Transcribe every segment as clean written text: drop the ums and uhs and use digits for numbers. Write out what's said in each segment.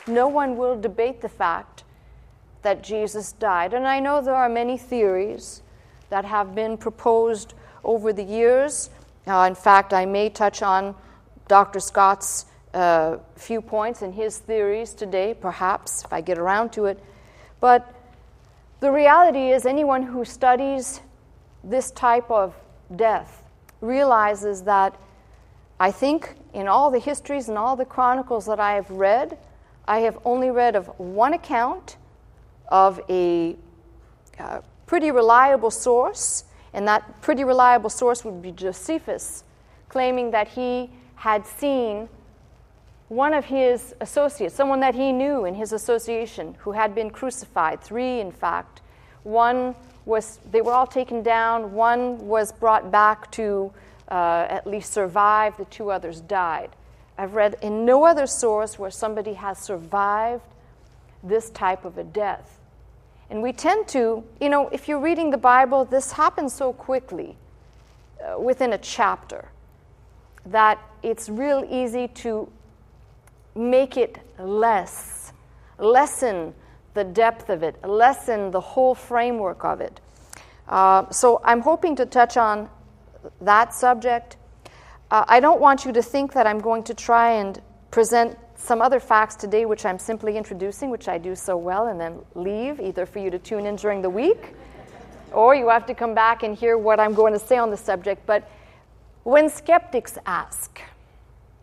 no one will debate the fact that Jesus died. And I know there are many theories that have been proposed over the years. In fact, I may touch on Dr. Scott's few points in his theories today, perhaps, if I get around to it. But the reality is anyone who studies this type of death realizes that I think in all the histories and all the chronicles that I have read, I have only read of one account of a pretty reliable source, and that pretty reliable source would be Josephus, claiming that he had seen one of his associates, someone that he knew in his association, who had been crucified, 3 in fact. They were all taken down, one was brought back to at least survive, the 2 others died. I've read in no other source where somebody has survived this type of a death. And we tend to, if you're reading the Bible, this happens so quickly within a chapter that it's real easy to make it lessen the depth of it, lessen the whole framework of it. So I'm hoping to touch on that subject. I don't want you to think that I'm going to try and present some other facts today which I'm simply introducing, which I do so well, and then leave, either for you to tune in during the week, or you have to come back and hear what I'm going to say on the subject. But when skeptics ask,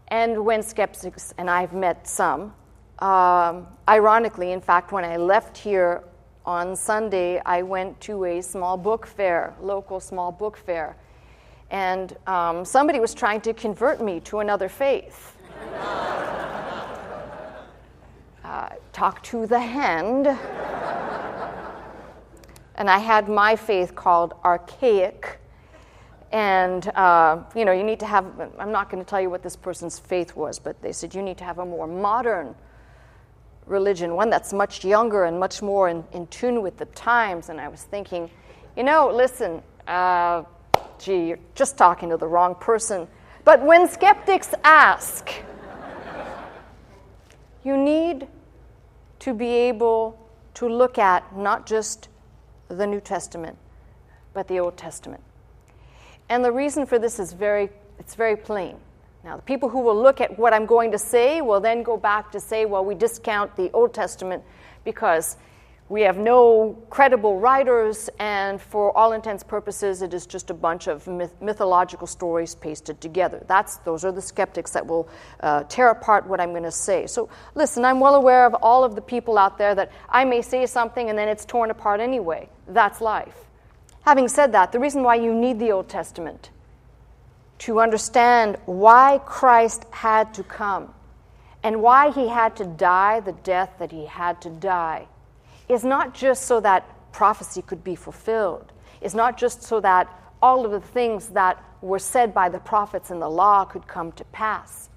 and when skeptics, and I've met some, ironically, in fact, when I left here on Sunday, I went to a small book fair, local small book fair, and somebody was trying to convert me to another faith. Talk to the hand. And I had my faith called archaic. And, you need to have, I'm not going to tell you what this person's faith was, but they said you need to have a more modern religion, one that's much younger and much more in tune with the times. And I was thinking, listen, you're just talking to the wrong person. But when skeptics ask, you need to be able to look at not just the New Testament, but the Old Testament. And the reason for this is very plain. Now, the people who will look at what I'm going to say will then go back to say, well, we discount the Old Testament because we have no credible writers, and for all intents and purposes, it is just a bunch of mythological stories pasted together. Those are the skeptics that will tear apart what I'm going to say. So listen, I'm well aware of all of the people out there that I may say something and then it's torn apart anyway. That's life. Having said that, the reason why you need the Old Testament to understand why Christ had to come and why he had to die the death that he had to die is not just so that prophecy could be fulfilled. It's not just so that all of the things that were said by the prophets in the law could come to pass,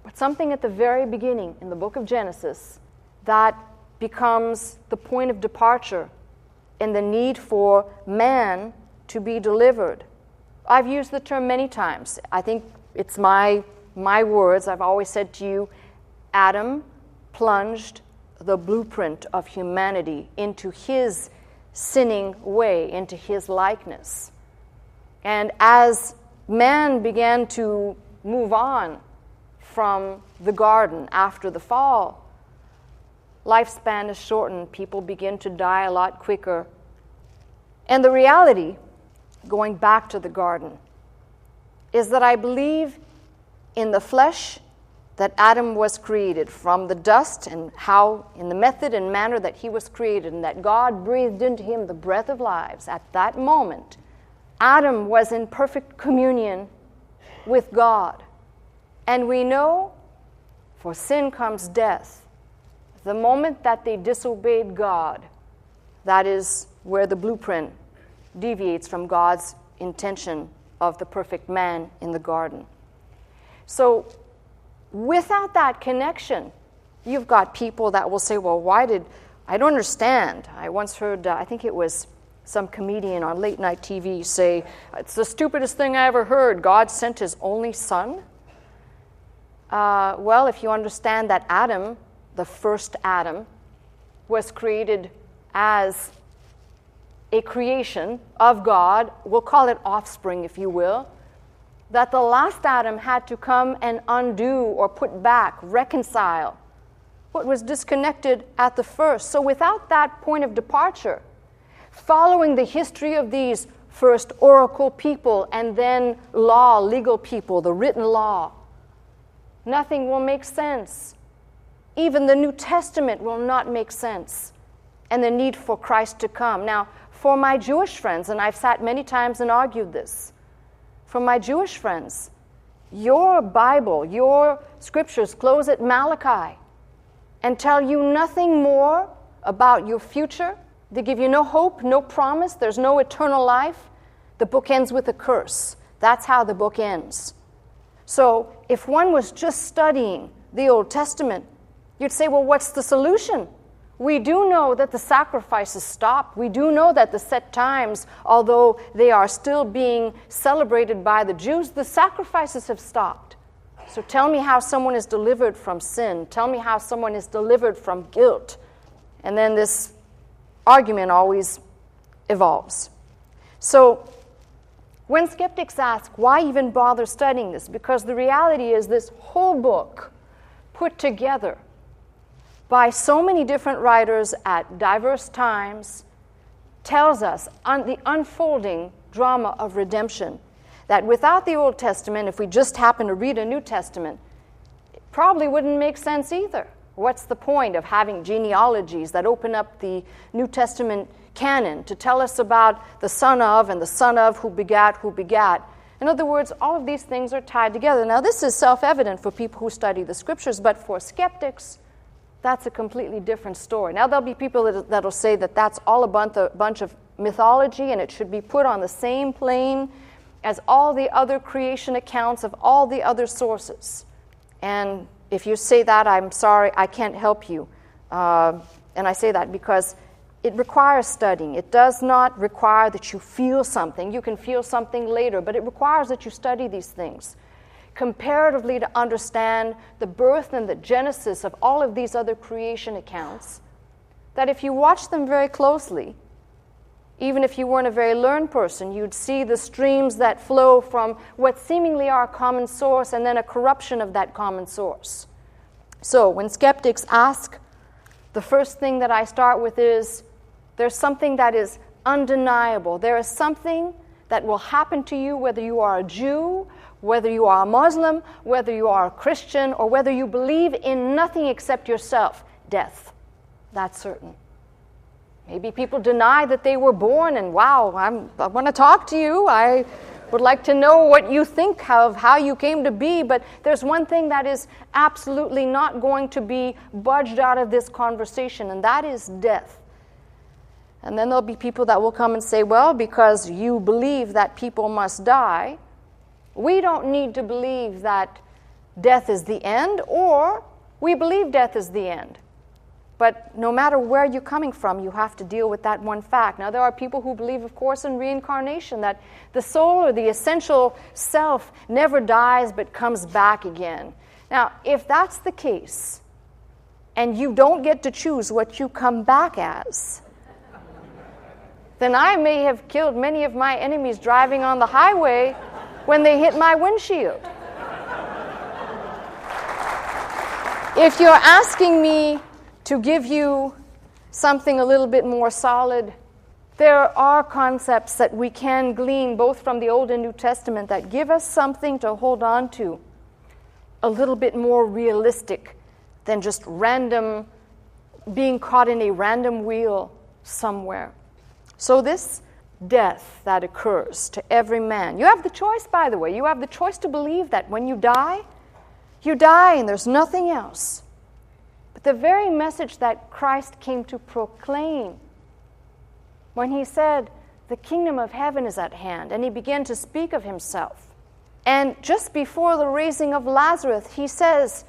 but something at the very beginning in the book of Genesis that becomes the point of departure in the need for man to be delivered. I've used the term many times. I think it's my words. I've always said to you, Adam plunged the blueprint of humanity into his sinning way, into his likeness. And as man began to move on from the garden after the fall, lifespan is shortened, people begin to die a lot quicker. And the reality, going back to the garden, is that I believe in the flesh that Adam was created from the dust, and how, in the method and manner that he was created, and that God breathed into him the breath of lives. At that moment, Adam was in perfect communion with God. And we know, for sin comes death. The moment that they disobeyed God, that is where the blueprint deviates from God's intention of the perfect man in the garden. So, without that connection, you've got people that will say, well, I don't understand. I once heard, I think it was some comedian on late night TV say, it's the stupidest thing I ever heard. God sent his only son. Well, if you understand that Adam, the first Adam was created as a creation of God, we'll call it offspring if you will, that the last Adam had to come and undo or put back, reconcile what was disconnected at the first. So without that point of departure, following the history of these first oracle people and then law, legal people, the written law, nothing will make sense. Even the New Testament will not make sense, and the need for Christ to come. Now, for my Jewish friends, and I've sat many times and argued this, for my Jewish friends, your Bible, your scriptures close at Malachi and tell you nothing more about your future. They give you no hope, no promise. There's no eternal life. The book ends with a curse. That's how the book ends. So if one was just studying the Old Testament, you'd say, well, what's the solution? We do know that the sacrifices stopped. We do know that the set times, although they are still being celebrated by the Jews, the sacrifices have stopped. So tell me how someone is delivered from sin. Tell me how someone is delivered from guilt. And then this argument always evolves. So when skeptics ask, why even bother studying this? Because the reality is this whole book put together by so many different writers at diverse times tells us the unfolding drama of redemption, that without the Old Testament, if we just happen to read a New Testament, it probably wouldn't make sense either. What's the point of having genealogies that open up the New Testament canon to tell us about the son of and the son of who begat? In other words, all of these things are tied together. Now, this is self-evident for people who study the scriptures, but for skeptics, that's a completely different story. Now, there'll be people that'll say that that's all a bunch of mythology and it should be put on the same plane as all the other creation accounts of all the other sources. And if you say that, I'm sorry, I can't help you. And I say that because it requires studying. It does not require that you feel something. You can feel something later, but it requires that you study these things comparatively to understand the birth and the genesis of all of these other creation accounts, that if you watch them very closely, even if you weren't a very learned person, you'd see the streams that flow from what seemingly are a common source and then a corruption of that common source. So when skeptics ask, the first thing that I start with is, there's something that is undeniable. There is something that will happen to you whether you are a Jew, whether you are a Muslim, whether you are a Christian, or whether you believe in nothing except yourself. Death. That's certain. Maybe people deny that they were born, and wow, I want to talk to you. I would like to know what you think of how you came to be, but there's one thing that is absolutely not going to be budged out of this conversation, and that is death. And then there'll be people that will come and say, well, because you believe that people must die, we don't need to believe that death is the end, or we believe death is the end. But no matter where you're coming from, you have to deal with that one fact. Now, there are people who believe, of course, in reincarnation, that the soul or the essential self never dies but comes back again. Now, if that's the case, and you don't get to choose what you come back as, then I may have killed many of my enemies driving on the highway when they hit my windshield. If you're asking me to give you something a little bit more solid, there are concepts that we can glean both from the Old and New Testament that give us something to hold on to, a little bit more realistic than just random, being caught in a random wheel somewhere. So this death that occurs to every man, you have the choice, by the way. You have the choice to believe that when you die and there's nothing else. But the very message that Christ came to proclaim when he said, the kingdom of heaven is at hand, and he began to speak of himself. And just before the raising of Lazarus, he says,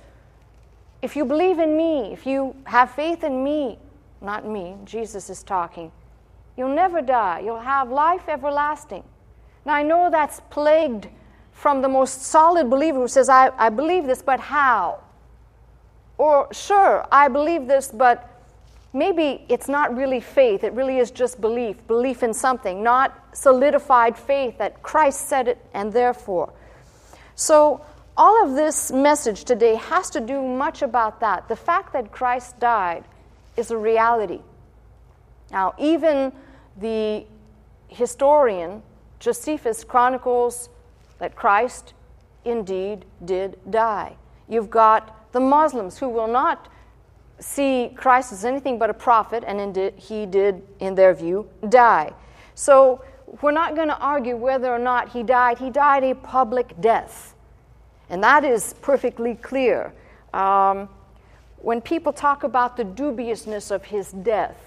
if you believe in me, if you have faith in me, not me, Jesus is talking, you'll never die. You'll have life everlasting. Now, I know that's plagued from the most solid believer who says, I believe this, but how? Or, sure, I believe this, but maybe it's not really faith. It really is just belief in something, not solidified faith that Christ said it and therefore. So all of this message today has to do much about that. The fact that Christ died is a reality. Now, even the historian Josephus chronicles that Christ indeed did die. You've got the Muslims who will not see Christ as anything but a prophet, and indeed he did, in their view, die. So we're not going to argue whether or not he died. He died a public death, and that is perfectly clear. When people talk about the dubiousness of his death,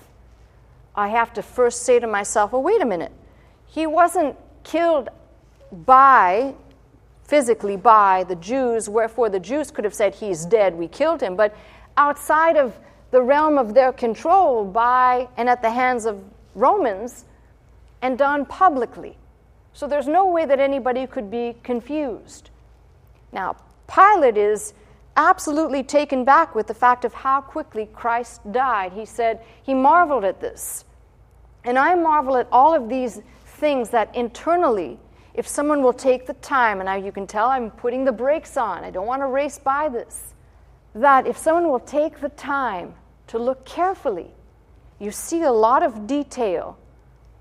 I have to first say to myself, well, wait a minute. He wasn't killed physically by the Jews, wherefore the Jews could have said, he's dead, we killed him. But outside of the realm of their control by and at the hands of Romans, and done publicly. So there's no way that anybody could be confused. Now, Pilate is absolutely taken back with the fact of how quickly Christ died. He said he marveled at this. And I marvel at all of these things that internally, if someone will take the time, and you can tell I'm putting the brakes on, I don't want to race by this, that if someone will take the time to look carefully, you see a lot of detail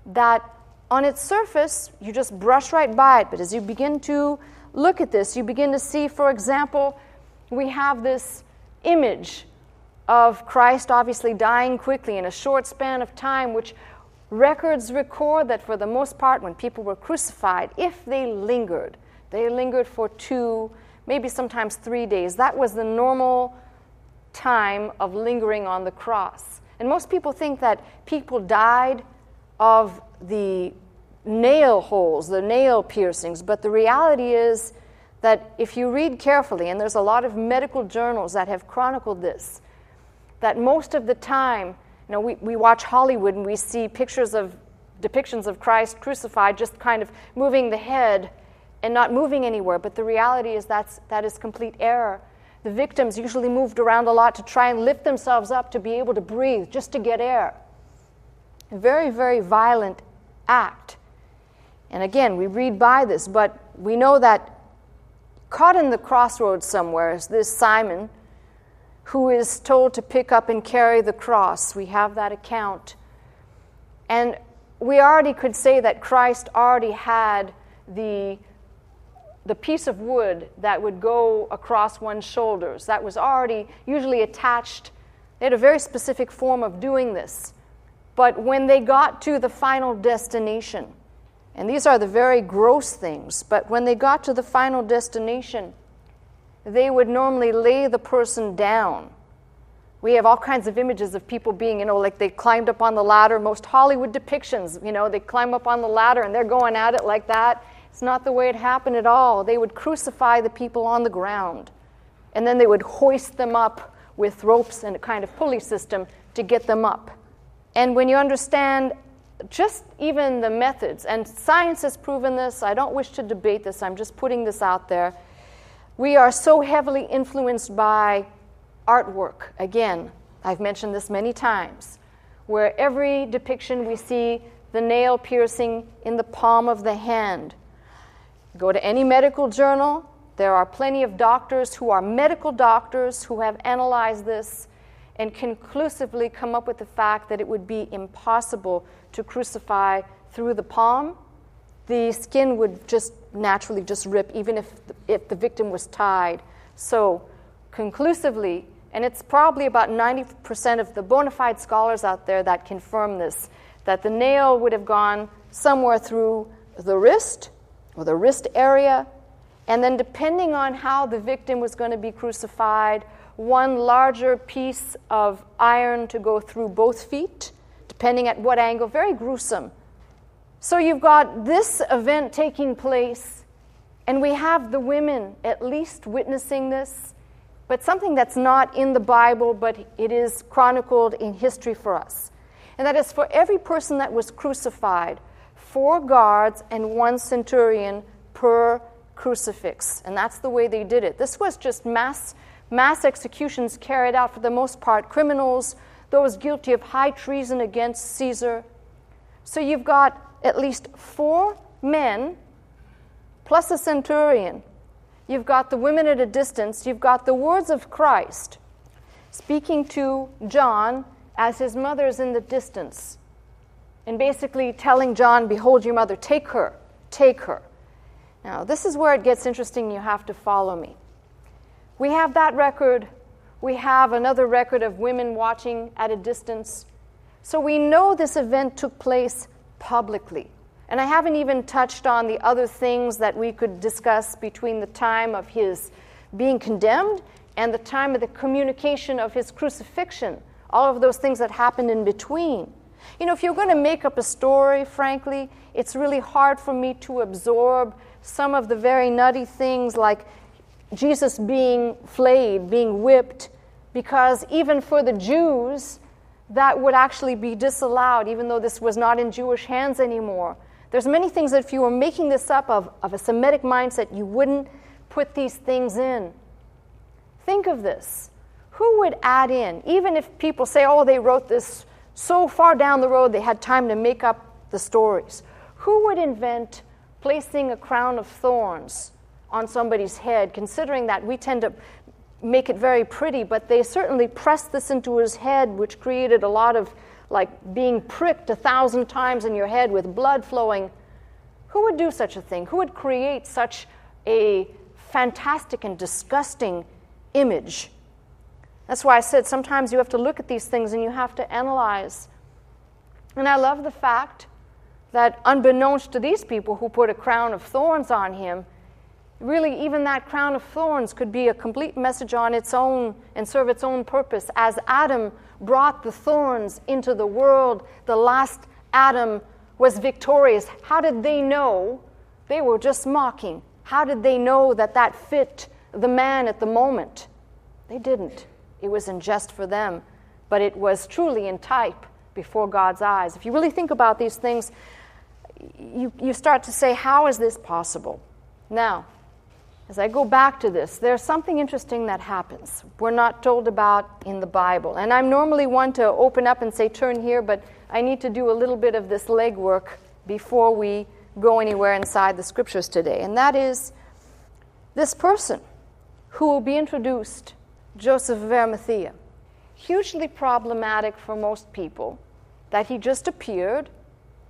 that on its surface, you just brush right by it. But as you begin to look at this, you begin to see, for example, we have this image of Christ obviously dying quickly in a short span of time, which records record that for the most part, when people were crucified, if they lingered for 2, maybe sometimes 3 days. That was the normal time of lingering on the cross. And most people think that people died of the nail holes, the nail piercings, but the reality is that if you read carefully, and there's a lot of medical journals that have chronicled this, that most of the time, we watch Hollywood and we see depictions of Christ crucified just kind of moving the head and not moving anywhere. But the reality is that is complete error. The victims usually moved around a lot to try and lift themselves up to be able to breathe, just to get air. A very, very violent act. And again, we read by this, but we know that caught in the crossroads somewhere is this Simon, who is told to pick up and carry the cross. We have that account. And we already could say that Christ already had the piece of wood that would go across one's shoulders. That was already usually attached. They had a very specific form of doing this. But when they got to the final destination, and these are the very gross things, but when they got to the final destination, they would normally lay the person down. We have all kinds of images of people being, like they climbed up on the ladder. Most Hollywood depictions, they climb up on the ladder and they're going at it like that. It's not the way it happened at all. They would crucify the people on the ground, and then they would hoist them up with ropes and a kind of pulley system to get them up. And when you understand just even the methods, and science has proven this, I don't wish to debate this, I'm just putting this out there. We are so heavily influenced by artwork. Again, I've mentioned this many times, where every depiction we see the nail piercing in the palm of the hand. Go to any medical journal, there are plenty of doctors who are medical doctors who have analyzed this and conclusively come up with the fact that it would be impossible to crucify through the palm. The skin would just naturally just rip, even if the victim was tied. So conclusively, and it's probably about 90% of the bona fide scholars out there that confirm this, that the nail would have gone somewhere through the wrist or the wrist area, and then depending on how the victim was going to be crucified, one larger piece of iron to go through both feet, depending at what angle. Very gruesome. So you've got this event taking place, and we have the women at least witnessing this, but something that's not in the Bible, but it is chronicled in history for us. And that is, for every person that was crucified, 4 guards and 1 centurion per crucifix. And that's the way they did it. This was just mass mass executions carried out for the most part criminals, those guilty of high treason against Caesar. So you've got at least 4 men plus a centurion. You've got the women at a distance. You've got the words of Christ speaking to John as his mother is in the distance, and basically telling John, behold your mother, take her, take her. Now, this is where it gets interesting. You have to follow me. We have that record. We have another record of women watching at a distance. So we know this event took place publicly. And I haven't even touched on the other things that we could discuss between the time of his being condemned and the time of the communication of his crucifixion, all of those things that happened in between. You know, if you're going to make up a story, frankly, it's really hard for me to absorb some of the very nutty things like Jesus being flayed, being whipped, because even for the Jews, that would actually be disallowed, even though this was not in Jewish hands anymore. There's many things that if you were making this up of a Semitic mindset, you wouldn't put these things in. Think of this. Who would add in, even if people say, oh, they wrote this so far down the road they had time to make up the stories. Who would invent placing a crown of thorns on somebody's head, considering that we tend to make it very pretty, but they certainly pressed this into his head, which created a lot of like being pricked 1,000 times in your head with blood flowing. Who would do such a thing? Who would create such a fantastic and disgusting image? That's why I said sometimes you have to look at these things and you have to analyze. And I love the fact that unbeknownst to these people who put a crown of thorns on him, really even that crown of thorns could be a complete message on its own and serve its own purpose. As Adam brought the thorns into the world, the last Adam was victorious. How did they know? They were just mocking. How did they know that that fit the man at the moment? They didn't. It was in jest for them, but it was truly in type before God's eyes. If you really think about these things, you start to say, how is this possible? Now, as I go back to this, there's something interesting that happens we're not told about in the Bible. And I'm normally one to open up and say, turn here, but I need to do a little bit of this legwork before we go anywhere inside the scriptures today. And that is this person who will be introduced, Joseph of Arimathea. Hugely problematic for most people that he just appeared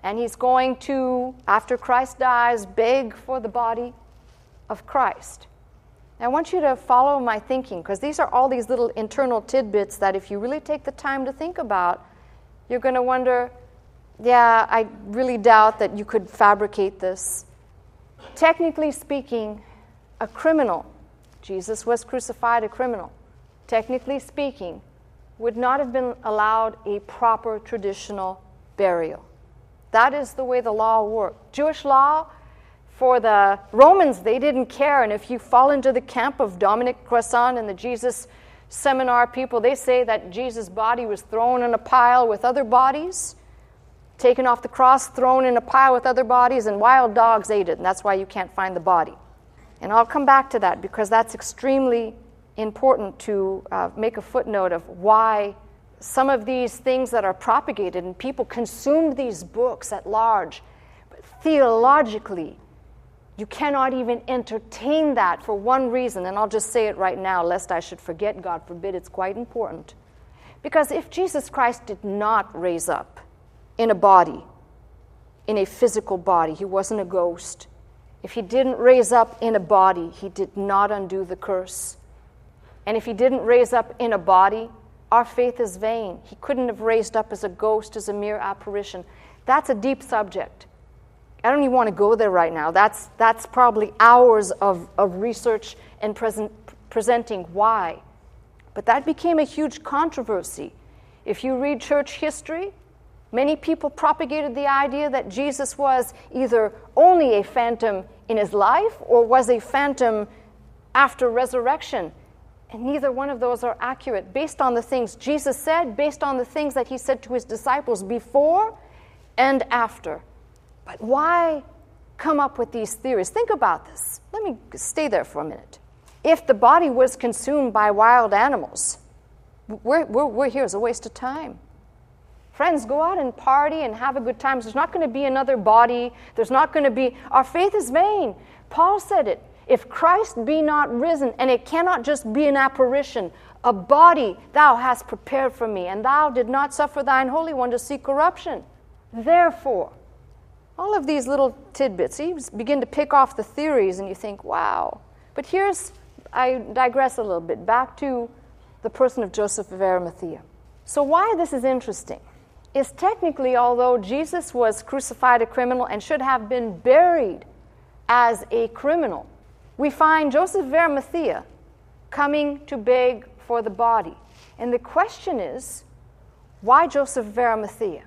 and he's going to, after Christ dies, beg for the body of Christ. Now, I want you to follow my thinking, because these are all these little internal tidbits that if you really take the time to think about, you're going to wonder, yeah, I really doubt that you could fabricate this. Technically speaking, a criminal, Jesus was crucified a criminal, technically speaking, would not have been allowed a proper traditional burial. That is the way the law worked. Jewish law, for the Romans, they didn't care. And if you fall into the camp of Dominic Cressant and the Jesus Seminar people, they say that Jesus' body was thrown in a pile with other bodies, taken off the cross, thrown in a pile with other bodies, and wild dogs ate it. And that's why you can't find the body. And I'll come back to that, because that's extremely important to make a footnote of why some of these things that are propagated and people consume these books at large. But theologically, you cannot even entertain that for one reason, and I'll just say it right now, lest I should forget, God forbid, it's quite important. Because if Jesus Christ did not raise up in a body, in a physical body, he wasn't a ghost. If he didn't raise up in a body, he did not undo the curse. And if he didn't raise up in a body, our faith is vain. He couldn't have raised up as a ghost, as a mere apparition. That's a deep subject. I don't even want to go there right now. That's probably hours of research and presenting why. But that became a huge controversy. If you read church history, many people propagated the idea that Jesus was either only a phantom in his life or was a phantom after resurrection. And neither one of those are accurate, based on the things Jesus said, based on the things that he said to his disciples before and after. But why come up with these theories? Think about this. Let me stay there for a minute. If the body was consumed by wild animals, we're here as a waste of time. Friends, go out and party and have a good time. There's not going to be another body. There's not going to be... Our faith is vain. Paul said it. If Christ be not risen, and it cannot just be an apparition, a body thou hast prepared for me, and thou did not suffer thine Holy One to see corruption. Therefore, all of these little tidbits, you begin to pick off the theories, and you think, wow. But I digress a little bit, back to the person of Joseph of Arimathea. So why this is interesting is technically, although Jesus was crucified a criminal and should have been buried as a criminal, we find Joseph of Arimathea coming to beg for the body. And the question is, why Joseph of Arimathea?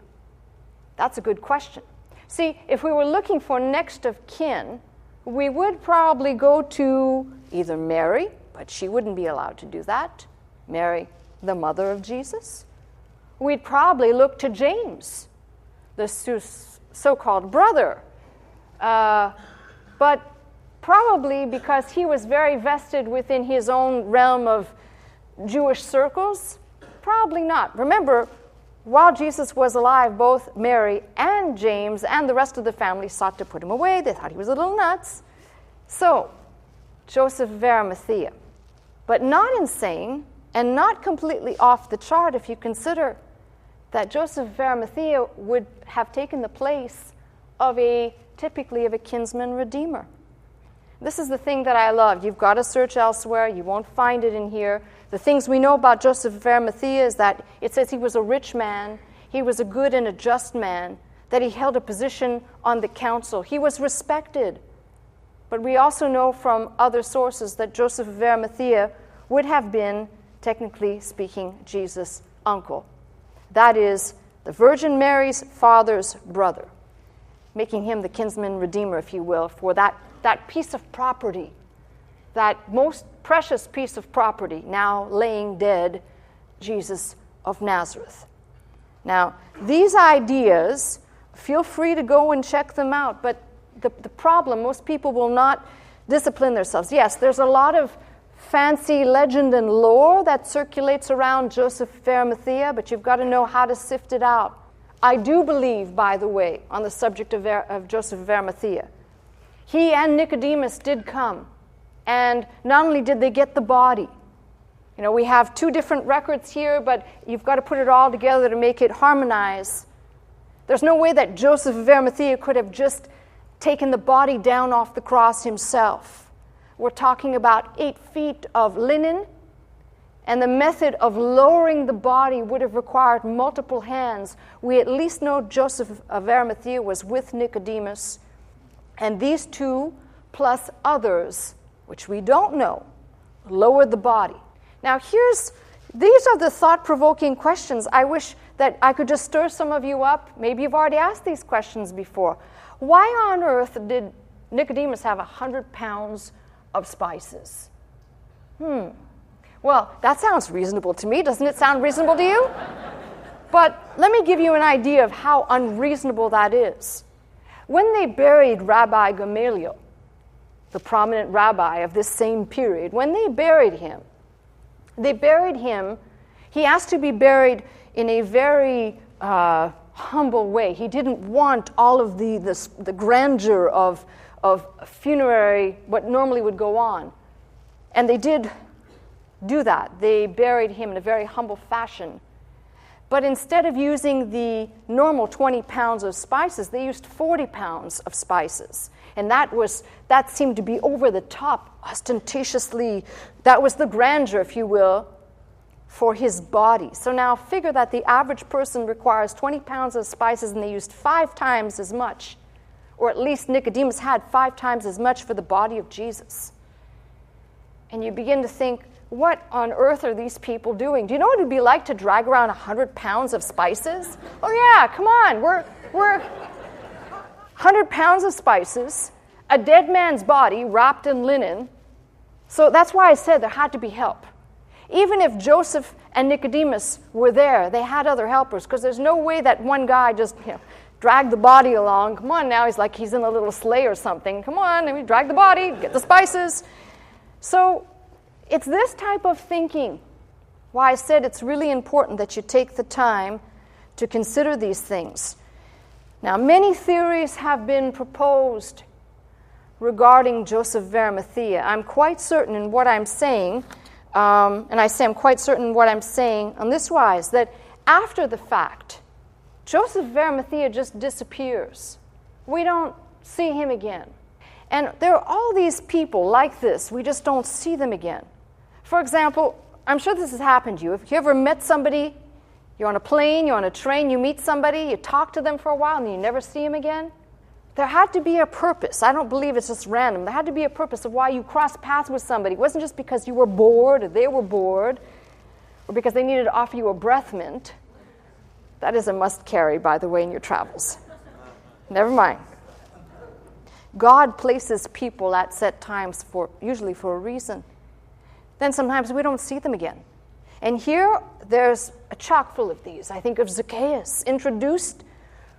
That's a good question. See, if we were looking for next of kin, we would probably go to either Mary, but she wouldn't be allowed to do that. Mary, the mother of Jesus. We'd probably look to James, the so-called brother. But probably because he was very vested within his own realm of Jewish circles, probably not. Remember, while Jesus was alive, both Mary and James and the rest of the family sought to put him away. They thought he was a little nuts. So, Joseph of Arimathea. But not insane and not completely off the chart if you consider that Joseph of Arimathea would have taken the place of typically of a kinsman redeemer. This is the thing that I love. You've got to search elsewhere. You won't find it in here. The things we know about Joseph of Arimathea is that it says he was a rich man, he was a good and a just man, that he held a position on the council. He was respected. But we also know from other sources that Joseph of Arimathea would have been, technically speaking, Jesus' uncle. That is, the Virgin Mary's father's brother, making him the kinsman redeemer, if you will, for that piece of property, that most precious piece of property, now laying dead, Jesus of Nazareth. Now, these ideas, feel free to go and check them out, but the problem, most people will not discipline themselves. Yes, there's a lot of fancy legend and lore that circulates around Joseph of Arimathea, but you've got to know how to sift it out. I do believe, by the way, on the subject of Joseph of Arimathea, he and Nicodemus did come, and not only did they get the body. You know, we have two different records here, but you've got to put it all together to make it harmonize. There's no way that Joseph of Arimathea could have just taken the body down off the cross himself. We're talking about 8 feet of linen, and the method of lowering the body would have required multiple hands. We at least know Joseph of Arimathea was with Nicodemus, and these two, plus others, which we don't know, lowered the body. Now these are the thought-provoking questions. I wish that I could just stir some of you up. Maybe you've already asked these questions before. Why on earth did Nicodemus have 100 pounds of spices? Well, that sounds reasonable to me. Doesn't it sound reasonable to you? But let me give you an idea of how unreasonable that is. When they buried Rabbi Gamaliel, the prominent rabbi of this same period, when they buried him, he asked to be buried in a very humble way. He didn't want all of the grandeur of funerary, what normally would go on. And they did do that. They buried him in a very humble fashion. But instead of using the normal 20 pounds of spices, they used 40 pounds of spices. And that seemed to be over the top, ostentatiously. That was the grandeur, if you will, for his body. So now figure that the average person requires 20 pounds of spices, and they used 5 times as much. Or at least Nicodemus had 5 times as much for the body of Jesus. And you begin to think, what on earth are these people doing? Do you know what it would be like to drag around 100 pounds of spices? Oh yeah, come on, we're 100 pounds of spices, a dead man's body wrapped in linen. So that's why I said there had to be help. Even if Joseph and Nicodemus were there, they had other helpers, because there's no way that one guy just dragged the body along. Come on now, he's in a little sleigh or something. Come on, let me drag the body, get the spices. So It's this type of thinking why I said it's really important that you take the time to consider these things. Now, many theories have been proposed regarding Joseph of Arimathea. I'm quite certain in what I'm saying, and I say I'm quite certain in what I'm saying on this wise, that after the fact, Joseph of Arimathea just disappears. We don't see him again. And there are all these people like this. We just don't see them again. For example, I'm sure this has happened to you. If you ever met somebody, you're on a plane, you're on a train, you meet somebody, you talk to them for a while, and you never see them again. There had to be a purpose. I don't believe it's just random. There had to be a purpose of why you crossed paths with somebody. It wasn't just because you were bored or they were bored or because they needed to offer you a breath mint. That is a must-carry, by the way, in your travels. Never mind. God places people at set times usually for a reason. Then sometimes we don't see them again. And here, there's a chock full of these. I think of Zacchaeus, introduced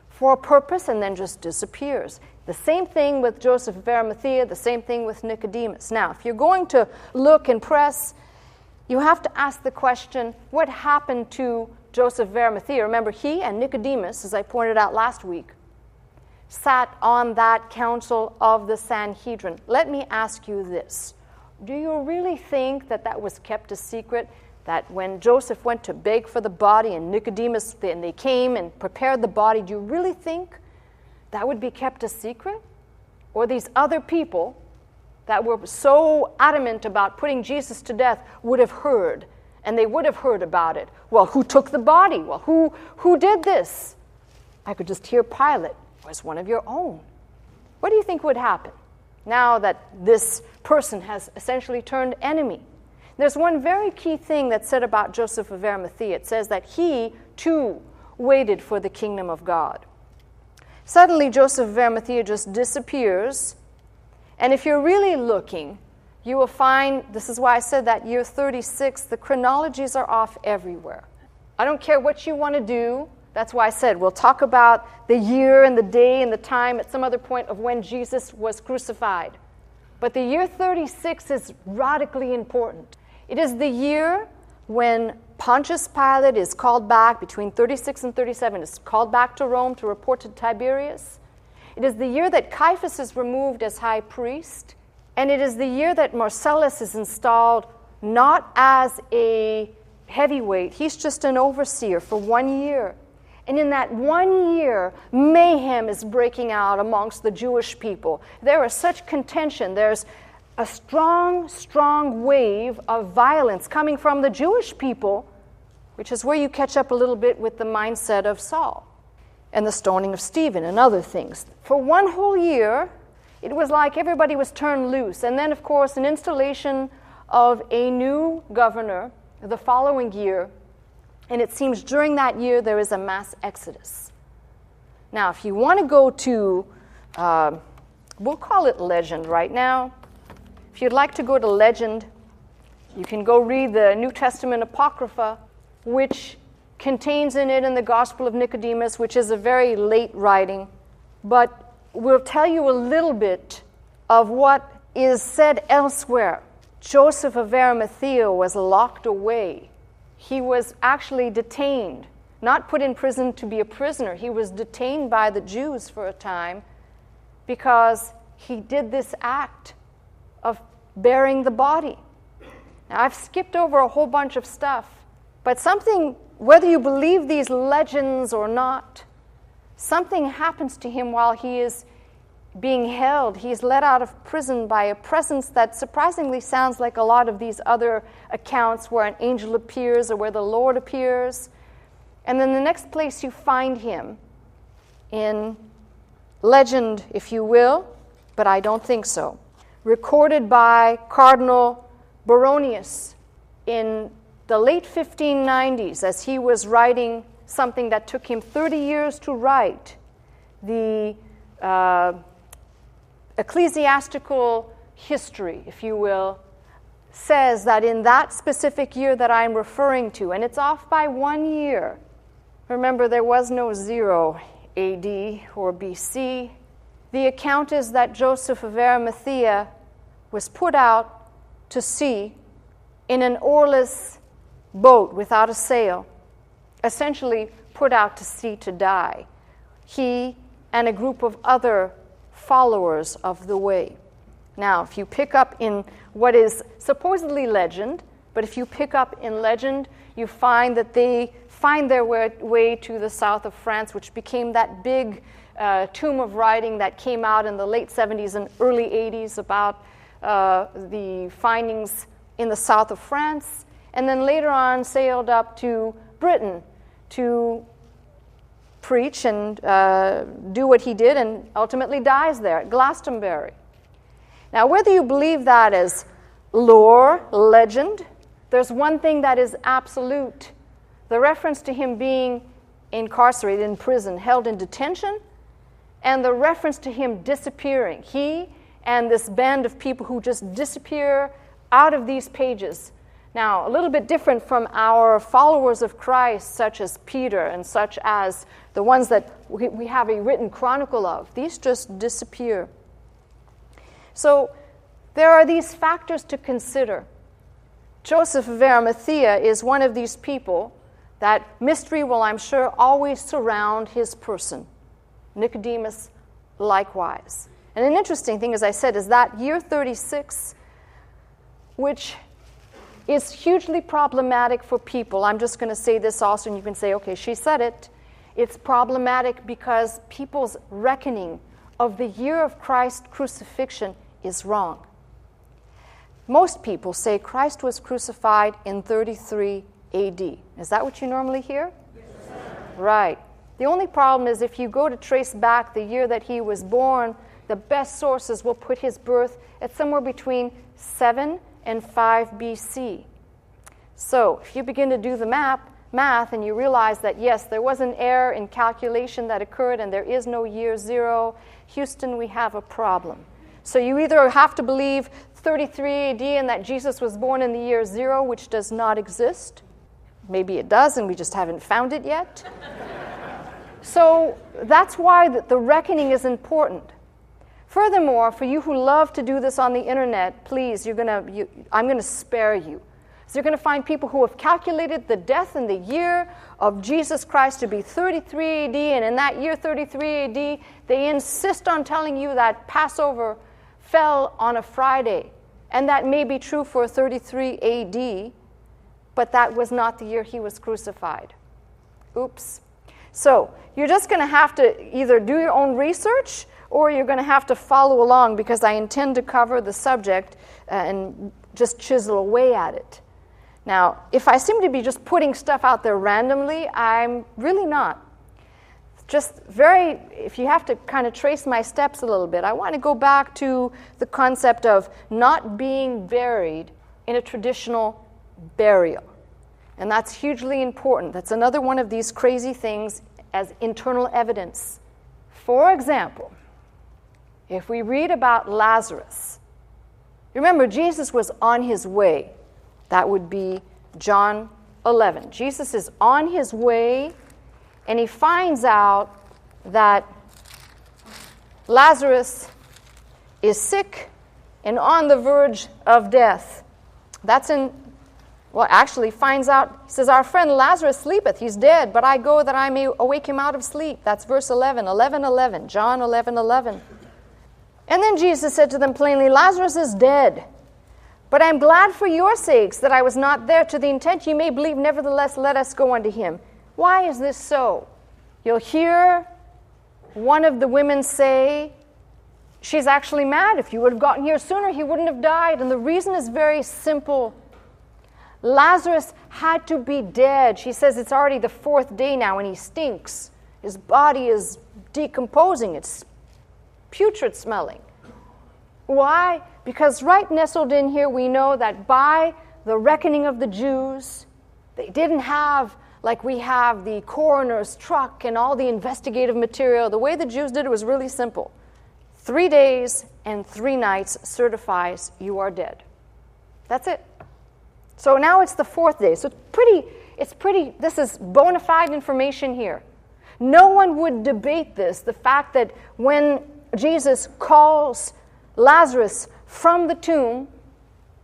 for a purpose and then just disappears. The same thing with Joseph of Arimathea, the same thing with Nicodemus. Now, if you're going to look and press, you have to ask the question, what happened to Joseph of Arimathea? Remember, he and Nicodemus, as I pointed out last week, sat on that council of the Sanhedrin. Let me ask you this. Do you really think that that was kept a secret? That when Joseph went to beg for the body and Nicodemus, and they came and prepared the body, do you really think that would be kept a secret? Or these other people that were so adamant about putting Jesus to death would have heard, and they would have heard about it. Well, who took the body? Well, who did this? I could just hear Pilate. Was one of your own. What do you think would happen now that this person has essentially turned enemy? There's one very key thing that's said about Joseph of Arimathea. It says that he, too, waited for the kingdom of God. Suddenly, Joseph of Arimathea just disappears. And if you're really looking, you will find, this is why I said that year 36, the chronologies are off everywhere. I don't care what you want to do. That's why I said we'll talk about the year and the day and the time at some other point of when Jesus was crucified. But the year 36 is radically important. It is the year when Pontius Pilate is called back, between 36 and 37, is called back to Rome to report to Tiberius. It is the year that Caiaphas is removed as high priest. And it is the year that Marcellus is installed not as a heavyweight. He's just an overseer for 1 year. And in that 1 year, mayhem is breaking out amongst the Jewish people. There is such contention. There's a strong, strong wave of violence coming from the Jewish people, which is where you catch up a little bit with the mindset of Saul and the stoning of Stephen and other things. For 1 whole year, it was like everybody was turned loose. And then, of course, an installation of a new governor the following year. And it seems during that year there is a mass exodus. Now, if you want to go to, we'll call it legend right now. If you'd like to go to legend, you can go read the New Testament Apocrypha, which contains in it in the Gospel of Nicodemus, which is a very late writing, but will tell you a little bit of what is said elsewhere. Joseph of Arimathea was locked away. He was actually detained, not put in prison to be a prisoner. He was detained by the Jews for a time because he did this act of burying the body. Now, I've skipped over a whole bunch of stuff, but something, whether you believe these legends or not, something happens to him while he is being held. He's let out of prison by a presence that surprisingly sounds like a lot of these other accounts where an angel appears or where the Lord appears. And then the next place you find him, in legend, if you will, but I don't think so, recorded by Cardinal Baronius in the late 1590s as he was writing something that took him 30 years to write, the ecclesiastical history, if you will, says that in that specific year that I'm referring to, and it's off by 1 year. Remember, there was no 0 AD or BC. The account is that Joseph of Arimathea was put out to sea in an oarless boat without a sail, essentially put out to sea to die. He and a group of other followers of the way. Now, if you pick up in what is supposedly legend, but if you pick up in legend, you find that they find their way to the south of France, which became that big tomb of writing that came out in the late 70s and early 80s about the findings in the south of France, and then later on sailed up to Britain to preach and do what he did, and ultimately dies there at Glastonbury. Now, whether you believe that as lore, legend, there's one thing that is absolute. The reference to him being incarcerated in prison, held in detention, and the reference to him disappearing. He and this band of people who just disappear out of these pages. Now, a little bit different from our followers of Christ, such as Peter and such as the ones that we have a written chronicle of. These just disappear. So there are these factors to consider. Joseph of Arimathea is one of these people that mystery will, I'm sure, always surround his person. Nicodemus likewise. And an interesting thing, as I said, is that year 36, which is hugely problematic for people. I'm just going to say this also, and you can say, okay, she said it. It's problematic because people's reckoning of the year of Christ's crucifixion is wrong. Most people say Christ was crucified in 33 AD. Is that what you normally hear? Yes. Right. The only problem is if you go to trace back the year that he was born, the best sources will put his birth at somewhere between 7 and 5 BC. So if you begin to do the math and you realize that, yes, there was an error in calculation that occurred and there is no year zero, Houston, we have a problem. So you either have to believe 33 AD and that Jesus was born in the year zero, which does not exist. Maybe it does, and we just haven't found it yet. So that's why the reckoning is important. Furthermore, for you who love to do this on the internet, please, I'm going to spare you. So you're going to find people who have calculated the death and the year of Jesus Christ to be 33 AD, and in that year 33 AD, they insist on telling you that Passover fell on a Friday. And that may be true for 33 AD, but that was not the year he was crucified. Oops. So you're just going to have to either do your own research or you're going to have to follow along, because I intend to cover the subject and just chisel away at it. Now, if I seem to be just putting stuff out there randomly, I'm really not. If you have to kind of trace my steps a little bit, I want to go back to the concept of not being buried in a traditional burial. And that's hugely important. That's another one of these crazy things as internal evidence. For example, if we read about Lazarus, remember Jesus was on his way. That would be John 11. Jesus is on his way, and he finds out that Lazarus is sick and on the verge of death. Finds out, he says, our friend Lazarus sleepeth, he's dead, but I go that I may awake him out of sleep. That's verse 11, John 11. And then Jesus said to them plainly, Lazarus is dead, but I am glad for your sakes that I was not there, to the intent ye may believe, nevertheless let us go unto him. Why is this so? You'll hear one of the women say, she's actually mad. If you would have gotten here sooner, he wouldn't have died. And the reason is very simple. Lazarus had to be dead. She says it's already the 4th day now and he stinks. His body is decomposing. It's putrid smelling. Why? Because right nestled in here we know that by the reckoning of the Jews, they didn't have, like we have, the coroner's truck and all the investigative material. The way the Jews did it was really simple. 3 days and 3 nights certifies you are dead. That's it. So now it's the 4th day. So this is bona fide information here. No one would debate this, the fact that when Jesus calls Lazarus from the tomb,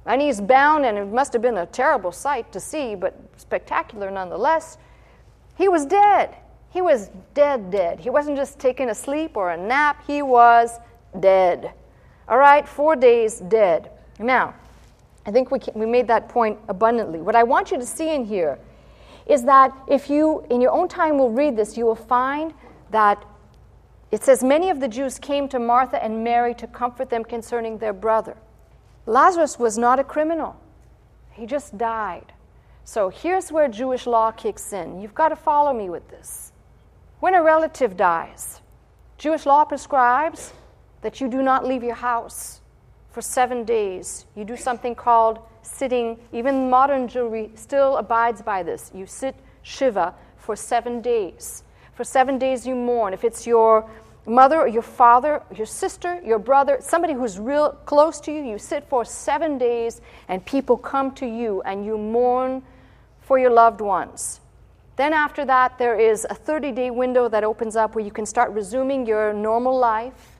And he's bound, and it must have been a terrible sight to see, but spectacular nonetheless. He was dead. He was dead. He wasn't just taking a sleep or a nap. He was dead. All right, 4 days dead. Now, I think we made that point abundantly. What I want you to see in here is that if you, in your own time, will read this, you will find that it says, many of the Jews came to Martha and Mary to comfort them concerning their brother. Lazarus was not a criminal. He just died. So here's where Jewish law kicks in. You've got to follow me with this. When a relative dies, Jewish law prescribes that you do not leave your house for 7 days. You do something called sitting. Even modern Jewry still abides by this. You sit Shiva for 7 days. For 7 days you mourn. If it's your mother or your father, your sister, your brother, somebody who's real close to you, you sit for 7 days and people come to you and you mourn for your loved ones. Then after that, there is a 30-day window that opens up where you can start resuming your normal life.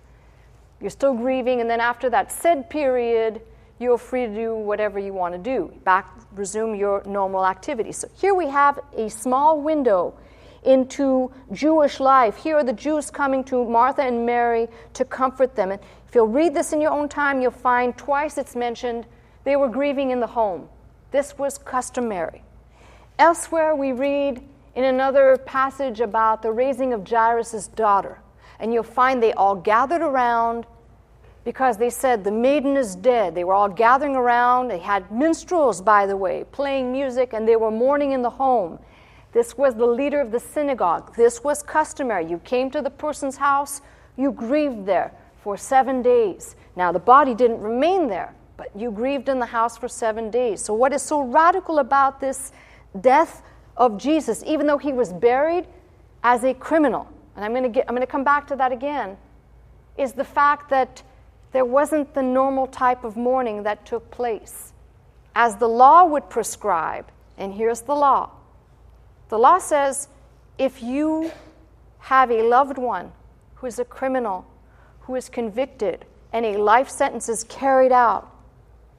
You're still grieving, and then after that said period, you're free to do whatever you want to do. Resume your normal activities. So here we have a small window into Jewish life. Here are the Jews coming to Martha and Mary to comfort them. And if you'll read this in your own time, you'll find twice it's mentioned they were grieving in the home. This was customary. Elsewhere, we read in another passage about the raising of Jairus' daughter. And you'll find they all gathered around because they said, the maiden is dead. They were all gathering around. They had minstrels, by the way, playing music, and they were mourning in the home. This was the leader of the synagogue. This was customary. You came to the person's house, you grieved there for 7 days. Now, the body didn't remain there, but you grieved in the house for 7 days. So what is so radical about this death of Jesus, even though he was buried as a criminal, and I'm going to come back to that again, is the fact that there wasn't the normal type of mourning that took place. As the law would prescribe, and here's the law. The law says if you have a loved one who is a criminal, who is convicted, and a life sentence is carried out,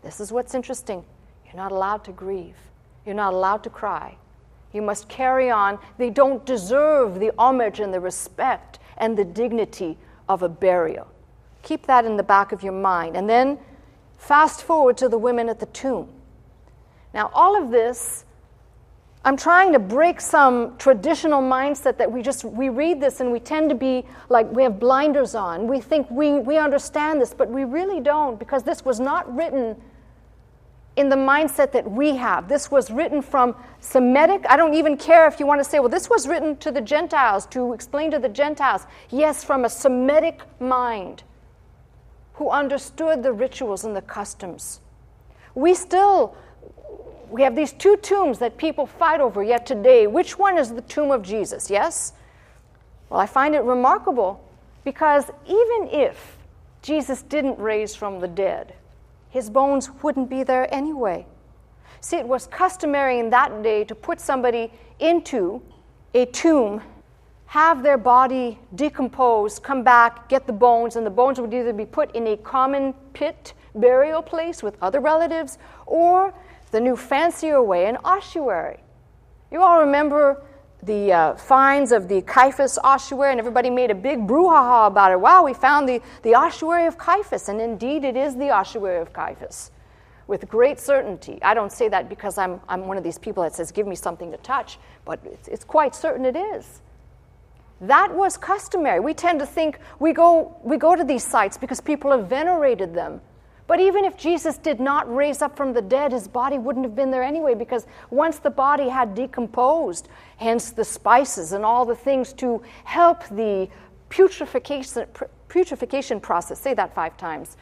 this is what's interesting. You're not allowed to grieve. You're not allowed to cry. You must carry on. They don't deserve the homage and the respect and the dignity of a burial. Keep that in the back of your mind. And then fast forward to the women at the tomb. Now, all of this, I'm trying to break some traditional mindset that we read this and we tend to be like we have blinders on. We think we understand this, but we really don't, because this was not written in the mindset that we have. This was written from Semitic. I don't even care if you want to say, well, this was written to the Gentiles, to explain to the Gentiles. Yes, from a Semitic mind who understood the rituals and the customs. We have these two tombs that people fight over yet today. Which one is the tomb of Jesus? Yes? Well, I find it remarkable because even if Jesus didn't raise from the dead, his bones wouldn't be there anyway. See, it was customary in that day to put somebody into a tomb, have their body decompose, come back, get the bones, and the bones would either be put in a common pit burial place with other relatives, or the new fancier way, an ossuary. You all remember the finds of the Caiaphas ossuary, and everybody made a big brouhaha about it. Wow, we found the ossuary of Caiaphas, and indeed it is the ossuary of Caiaphas, with great certainty. I don't say that because I'm one of these people that says, give me something to touch, but it's quite certain it is. That was customary. We tend to think we go to these sites because people have venerated them. But even if Jesus did not raise up from the dead, his body wouldn't have been there anyway, because once the body had decomposed, hence the spices and all the things to help the putrefaction process, say that 5 times,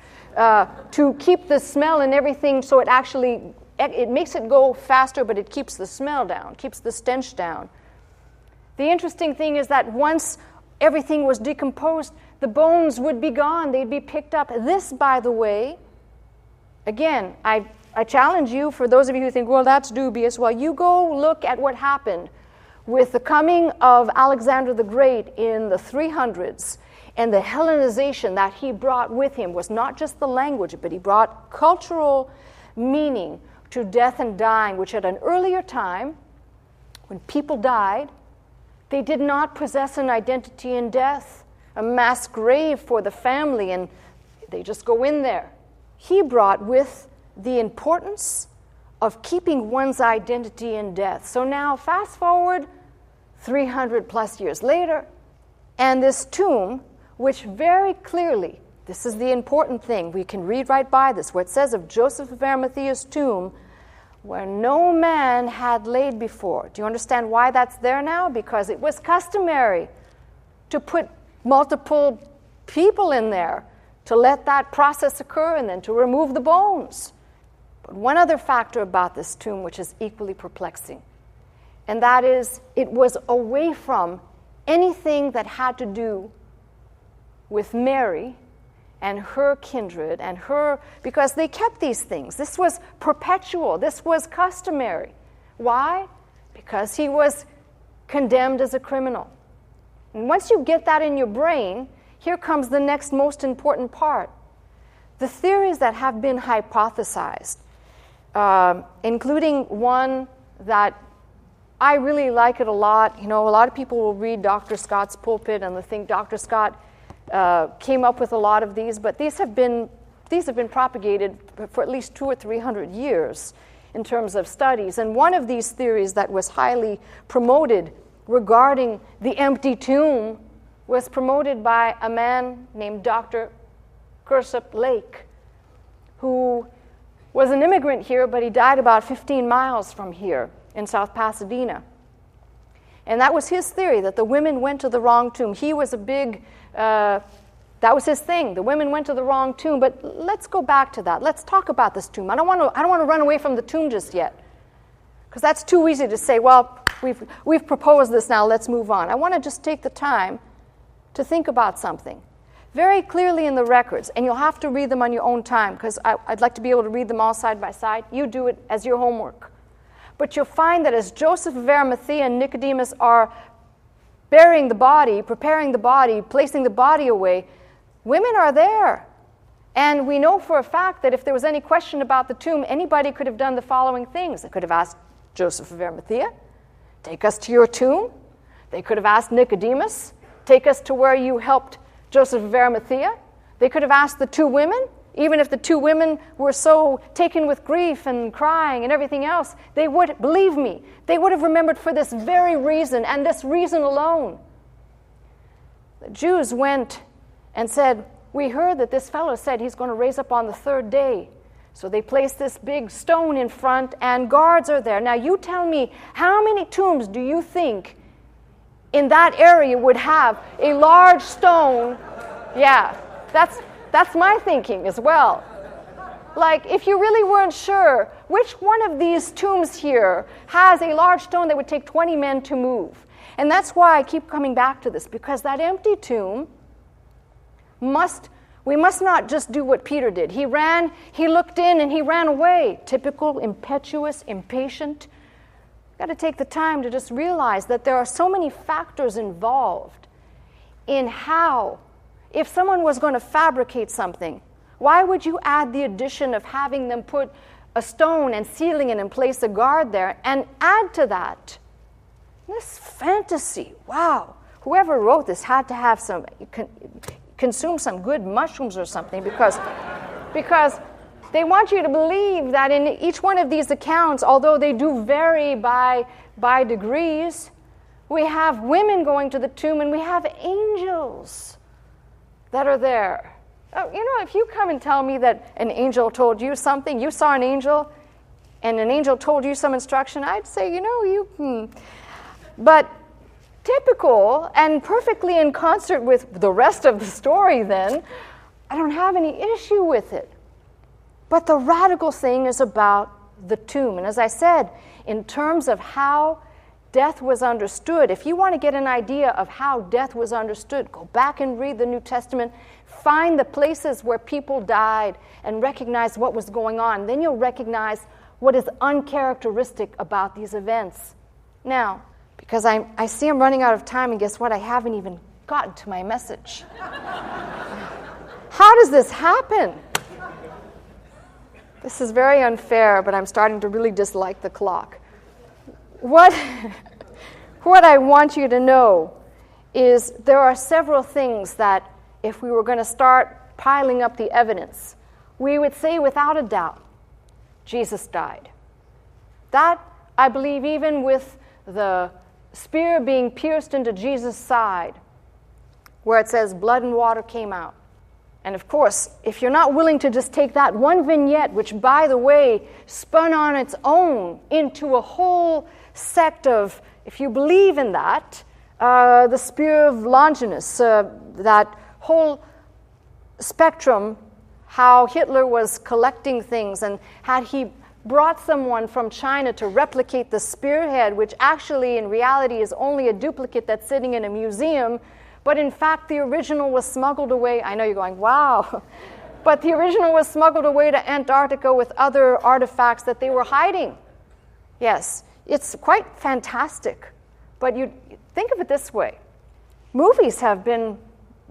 to keep the smell and everything, so it makes it go faster, but it keeps the smell down, keeps the stench down. The interesting thing is that once everything was decomposed, the bones would be gone. They'd be picked up. This, by the way, again, I challenge you, for those of you who think, well, that's dubious, well, you go look at what happened with the coming of Alexander the Great in the 300s, and the Hellenization that he brought with him was not just the language, but he brought cultural meaning to death and dying, which at an earlier time, when people died, they did not possess an identity in death, a mass grave for the family, and they just go in there. He brought with the importance of keeping one's identity in death. So now, fast forward 300 plus years later, and this tomb, which very clearly, this is the important thing, we can read right by this, where it says of Joseph of Arimathea's tomb, where no man had laid before. Do you understand why that's there now? Because it was customary to put multiple people in there to let that process occur and then to remove the bones. But one other factor about this tomb which is equally perplexing, and that is it was away from anything that had to do with Mary and her kindred and her, because they kept these things. This was perpetual. This was customary. Why? Because he was condemned as a criminal. And once you get that in your brain, here comes the next most important part. The theories that have been hypothesized, including one that I really like it a lot. You know, a lot of people will read Dr. Scott's pulpit and they think Dr. Scott came up with a lot of these, but these have been propagated for at least 200 or 300 years in terms of studies. And one of these theories that was highly promoted regarding the empty tomb was promoted by a man named Dr. Cursop Lake, who was an immigrant here, but he died about 15 miles from here in South Pasadena. And that was his theory, that the women went to the wrong tomb. He was a big, that was his thing. The women went to the wrong tomb. But let's go back to that. Let's talk about this tomb. I don't want to run away from the tomb just yet, because that's too easy to say, well, we've proposed this now, let's move on. I want to just take the time to think about something. Very clearly in the records, and you'll have to read them on your own time, because I'd like to be able to read them all side by side. You do it as your homework. But you'll find that as Joseph of Arimathea and Nicodemus are burying the body, preparing the body, placing the body away, women are there. And we know for a fact that if there was any question about the tomb, anybody could have done the following things. They could have asked Joseph of Arimathea, take us to your tomb. They could have asked Nicodemus, take us to where you helped Joseph of Arimathea. They could have asked the two women, even if the two women were so taken with grief and crying and everything else, they would, believe me, they would have remembered for this very reason and this reason alone. The Jews went and said, we heard that this fellow said he's going to raise up on the third day. So they placed this big stone in front and guards are there. Now you tell me, how many tombs do you think in that area would have a large stone? Yeah, that's my thinking as well. Like, if you really weren't sure, which one of these tombs here has a large stone that would take 20 men to move? And that's why I keep coming back to this, because that empty tomb we must not just do what Peter did. He ran, he looked in, and he ran away. Typical, impetuous, impatient. Got to take the time to just realize that there are so many factors involved in how, if someone was going to fabricate something, why would you add the addition of having them put a stone and sealing it and place a guard there and add to that this fantasy? Wow, whoever wrote this had to have consume some good mushrooms or something, because they want you to believe that in each one of these accounts, although they do vary by degrees, we have women going to the tomb and we have angels that are there. If you come and tell me that an angel told you something, you saw an angel, and an angel told you some instruction, I'd say, But typical and perfectly in concert with the rest of the story, then, I don't have any issue with it. But the radical thing is about the tomb. And as I said, in terms of how death was understood, if you want to get an idea of how death was understood, go back and read the New Testament, find the places where people died and recognize what was going on. Then you'll recognize what is uncharacteristic about these events. Now, because I see I'm running out of time, and guess what? I haven't even gotten to my message. How does this happen? This is very unfair, but I'm starting to really dislike the clock. What I want you to know is there are several things that if we were going to start piling up the evidence, we would say without a doubt, Jesus died. That, I believe, even with the spear being pierced into Jesus' side, where it says blood and water came out. And of course, if you're not willing to just take that one vignette, which, by the way, spun on its own into a whole sect of, if you believe in that, the spear of Longinus, that whole spectrum, how Hitler was collecting things, and had he brought someone from China to replicate the spearhead, which actually in reality is only a duplicate that's sitting in a museum, but in fact the original was smuggled away. I know you're going, wow. But the original was smuggled away to Antarctica with other artifacts that they were hiding. Yes, it's quite fantastic. But you think of it this way. Movies have been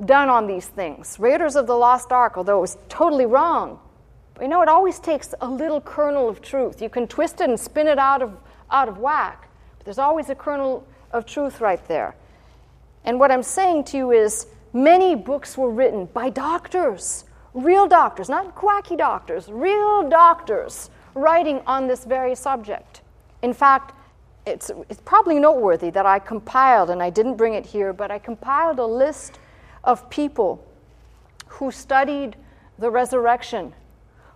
done on these things. Raiders of the Lost Ark, although it was totally wrong. But it always takes a little kernel of truth. You can twist it and spin it out of whack. But there's always a kernel of truth right there. And what I'm saying to you is many books were written by doctors, real doctors, not quacky doctors, real doctors writing on this very subject. In fact, it's probably noteworthy that I compiled, and I didn't bring it here, but I compiled a list of people who studied the resurrection,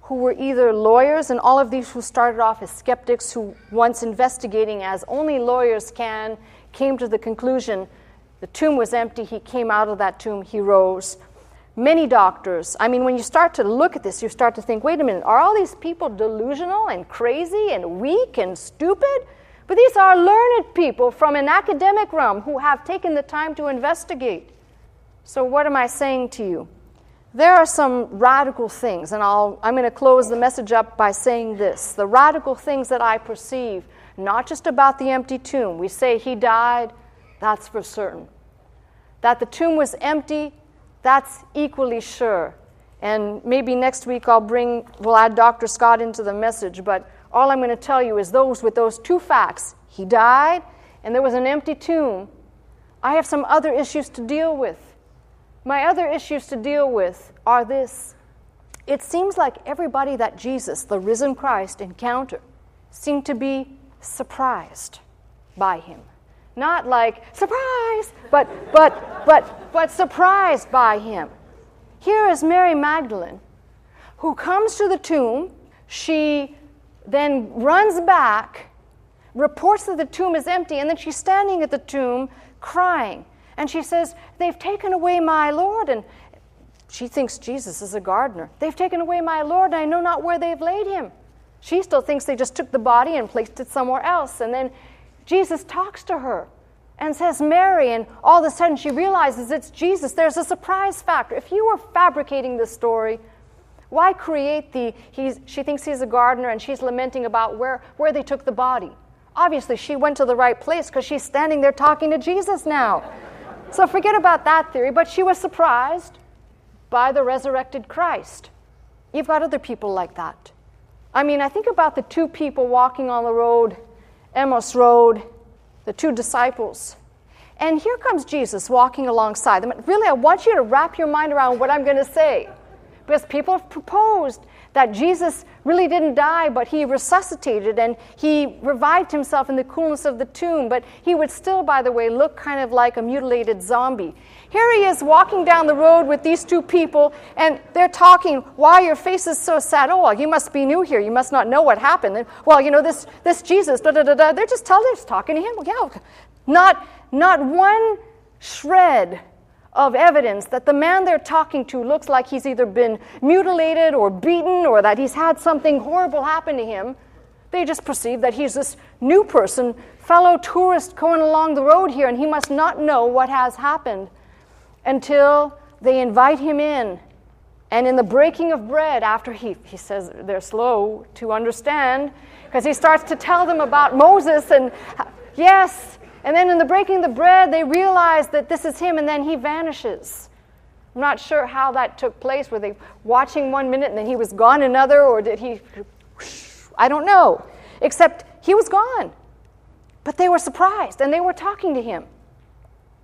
who were either lawyers, and all of these who started off as skeptics, who once investigating as only lawyers can, came to the conclusion the tomb was empty, he came out of that tomb, he rose. Many doctors, when you start to look at this, you start to think, wait a minute, are all these people delusional and crazy and weak and stupid? But these are learned people from an academic realm who have taken the time to investigate. So what am I saying to you? There are some radical things, and I'm going to close the message up by saying this. The radical things that I perceive, not just about the empty tomb. We say he died, that's for certain. That the tomb was empty, that's equally sure. And maybe next week we'll add Dr. Scott into the message, but all I'm going to tell you is with those two facts, he died and there was an empty tomb, I have some other issues to deal with. My other issues to deal with are this. It seems like everybody that Jesus, the risen Christ, encountered seemed to be surprised by him. Not like, surprise, but surprised by him. Here is Mary Magdalene, who comes to the tomb. She then runs back, reports that the tomb is empty, and then she's standing at the tomb crying. And she says, they've taken away my Lord. And she thinks Jesus is a gardener. They've taken away my Lord, and I know not where they've laid him. She still thinks they just took the body and placed it somewhere else. And then Jesus talks to her and says, Mary, and all of a sudden she realizes it's Jesus. There's a surprise factor. If you were fabricating this story, why create she thinks he's a gardener and she's lamenting about where they took the body. Obviously, she went to the right place because she's standing there talking to Jesus now. So forget about that theory, but she was surprised by the resurrected Christ. You've got other people like that. I think about the two people walking on the road, Emmaus Road, the two disciples. And here comes Jesus walking alongside them. Really, I want you to wrap your mind around what I'm going to say. Because people have proposed that Jesus really didn't die, but he resuscitated and he revived himself in the coolness of the tomb. But he would still, by the way, look kind of like a mutilated zombie. Here he is walking down the road with these two people, and they're talking, why your face is so sad? Oh, well, you must be new here. You must not know what happened. And, well, this Jesus, da-da-da-da. They're just talking to him. Well, yeah, not one shred of evidence that the man they're talking to looks like he's either been mutilated or beaten or that he's had something horrible happen to him. They just perceive that he's this new person, fellow tourist going along the road here, and he must not know what has happened until they invite him in. And in the breaking of bread, after he says they're slow to understand, because he starts to tell them about Moses and yes. And then in the breaking of the bread, they realize that this is him, and then he vanishes. I'm not sure how that took place. Were they watching 1 minute and then he was gone another, or did he... I don't know. Except he was gone. But they were surprised, and they were talking to him.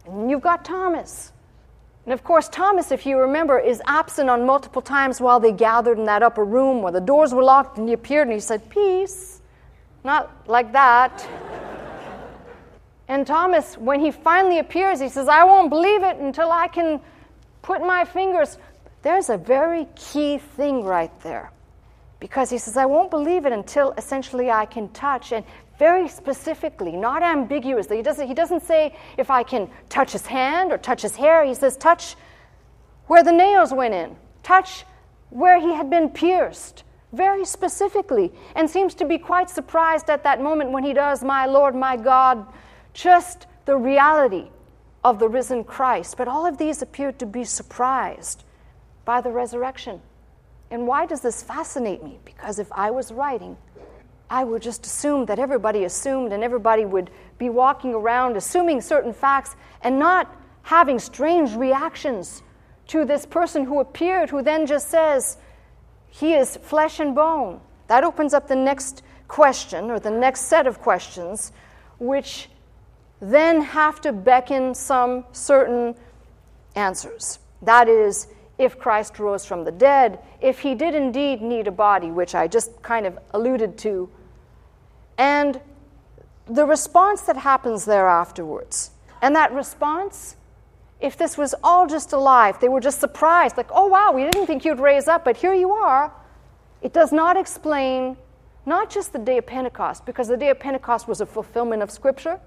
And you've got Thomas. And of course, Thomas, if you remember, is absent on multiple times while they gathered in that upper room where the doors were locked, and he appeared and he said, "Peace." Not like that. And Thomas, when he finally appears, he says, "I won't believe it until I can put my fingers." There's a very key thing right there. Because he says, "I won't believe it until essentially I can touch," and very specifically, not ambiguously. He doesn't say if I can touch his hand or touch his hair. He says touch where the nails went in, touch where he had been pierced, very specifically, and seems to be quite surprised at that moment when he does, "My Lord, my God," just the reality of the risen Christ. But all of these appeared to be surprised by the resurrection. And why does this fascinate me? Because if I was writing, I would just assume that everybody assumed, and everybody would be walking around assuming certain facts and not having strange reactions to this person who appeared, who then just says, "He is flesh and bone." That opens up the next question, or the next set of questions, which then have to beckon some certain answers. That is, if Christ rose from the dead, if he did indeed need a body, which I just kind of alluded to, and the response that happens there afterwards. And that response, if this was all just a lie, if they were just surprised, like, "Oh wow, we didn't think you'd raise up, but here you are," it does not explain not just the day of Pentecost, because the day of Pentecost was a fulfillment of Scripture,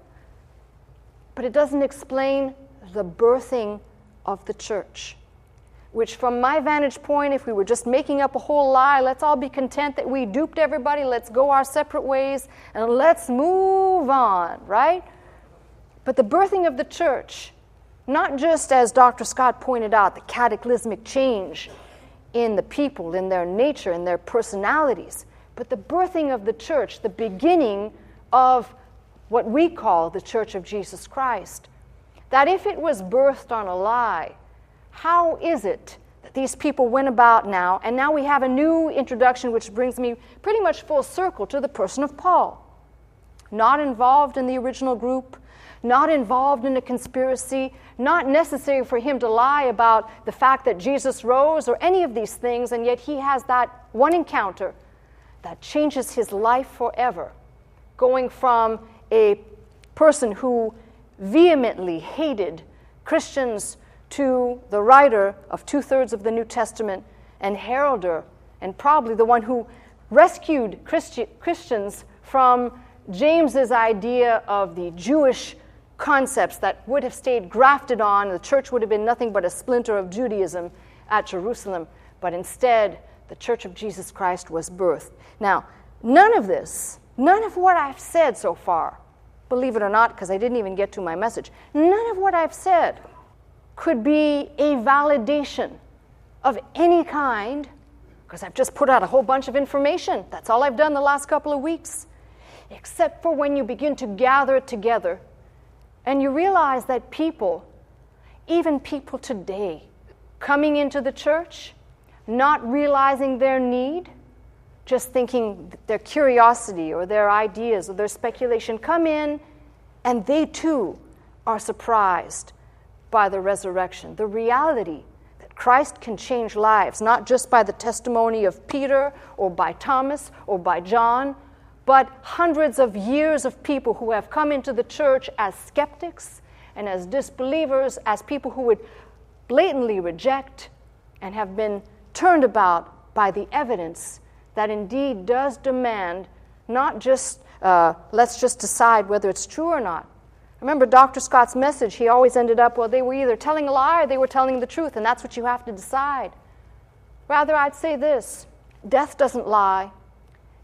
but it doesn't explain the birthing of the church. Which from my vantage point, if we were just making up a whole lie, let's all be content that we duped everybody, let's go our separate ways, and let's move on, right? But the birthing of the church, not just as Dr. Scott pointed out, the cataclysmic change in the people, in their nature, in their personalities, but the birthing of the church, the beginning of what we call the Church of Jesus Christ. That if it was birthed on a lie, how is it that these people went about now, and now we have a new introduction, which brings me pretty much full circle to the person of Paul. Not involved in the original group, not involved in a conspiracy, not necessary for him to lie about the fact that Jesus rose or any of these things, and yet he has that one encounter that changes his life forever, going from a person who vehemently hated Christians to the writer of 2/3 of the New Testament and heralder, and probably the one who rescued Christians from James's idea of the Jewish concepts that would have stayed grafted on. The church would have been nothing but a splinter of Judaism at Jerusalem, but instead the Church of Jesus Christ was birthed. Now, none of this, none of what I've said so far, believe it or not, because I didn't even get to my message, none of what I've said could be a validation of any kind, because I've just put out a whole bunch of information. That's all I've done the last couple of weeks, except for when you begin to gather it together and you realize that people, even people today, coming into the church, not realizing their need, just thinking their curiosity or their ideas or their speculation, come in and they too are surprised by the resurrection, the reality that Christ can change lives, not just by the testimony of Peter or by Thomas or by John, but hundreds of years of people who have come into the church as skeptics and as disbelievers, as people who would blatantly reject, and have been turned about by the evidence that indeed does demand not just, let's just decide whether it's true or not. Remember Dr. Scott's message, he always ended up, well, they were either telling a lie or they were telling the truth, and that's what you have to decide. Rather, I'd say this: death doesn't lie,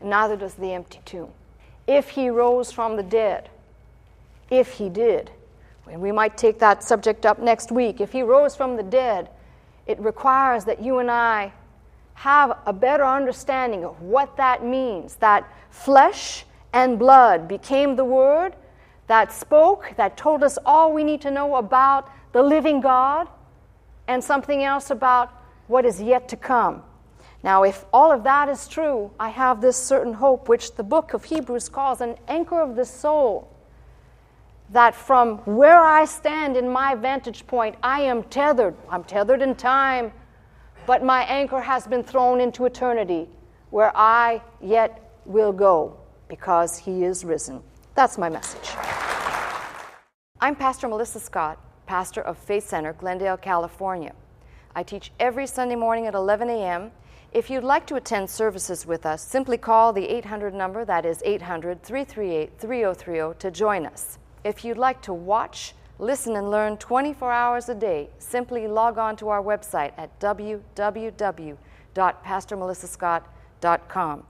and neither does the empty tomb. If he rose from the dead, if he did, and we might take that subject up next week, if he rose from the dead, it requires that you and I have a better understanding of what that means, that flesh and blood became the Word, that spoke, that told us all we need to know about the living God, and something else about what is yet to come. Now, if all of that is true, I have this certain hope, which the book of Hebrews calls an anchor of the soul, that from where I stand in my vantage point, I am tethered. I'm tethered in time, but my anchor has been thrown into eternity, where I yet will go, because he is risen. That's my message. I'm Pastor Melissa Scott, pastor of Faith Center, Glendale, California. I teach every Sunday morning at 11 a.m. If you'd like to attend services with us, simply call the 800 number, that is 800-338-3030, to join us. If you'd like to watch, listen, and learn 24 hours a day, simply log on to our website at www.pastormelissascott.com.